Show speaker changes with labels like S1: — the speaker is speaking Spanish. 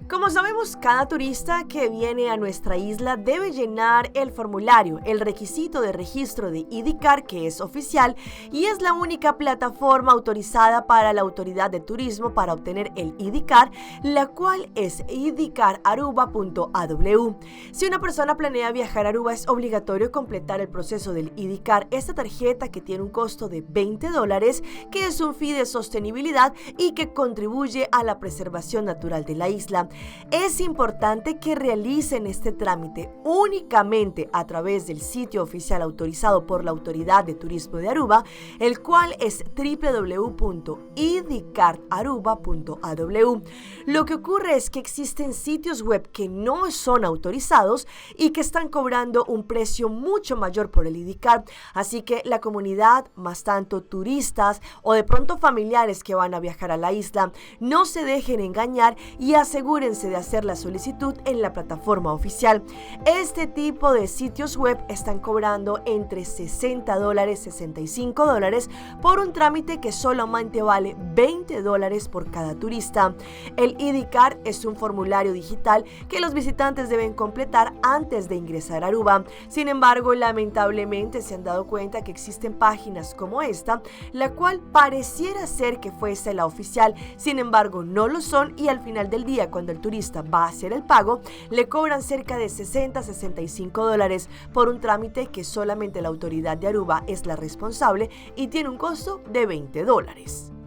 S1: Como sabemos, cada turista que viene a nuestra isla debe llenar el formulario, el requisito de registro de IDICAR, que es oficial y es la única plataforma autorizada para la Autoridad de Turismo para obtener el IDICAR, la cual es idicararuba.aw. Si una persona planea viajar a Aruba, es obligatorio completar el proceso del IDICAR, esta tarjeta que tiene un costo de $20, que es un fee de sostenibilidad y que contribuye a la preservación natural de la isla. Es importante que realicen este trámite únicamente a través del sitio oficial autorizado por la Autoridad de Turismo de Aruba, el cual es www.idicararuba.aw. Lo que ocurre es que existen sitios web que no son autorizados y que están cobrando un precio mucho mayor por el IDICAR, así que la comunidad, más tanto turistas o de pronto familiares que van a viajar a la isla, no se dejen engañar y asegúrense de hacer la solicitud en la plataforma oficial. Este tipo de sitios web están cobrando entre $60 y $65 por un trámite que solamente vale $20 por cada turista. El IDICAR es un formulario digital que los visitantes deben completar antes de ingresar a Aruba. Sin embargo, lamentablemente se han dado cuenta que existen páginas como esta, la cual pareciera ser que fuese la oficial, sin embargo no lo son, y al final del día, cuando el turista va a hacer el pago, le cobran cerca de $60-65 por un trámite que solamente la Autoridad de Aruba es la responsable y tiene un costo de $20.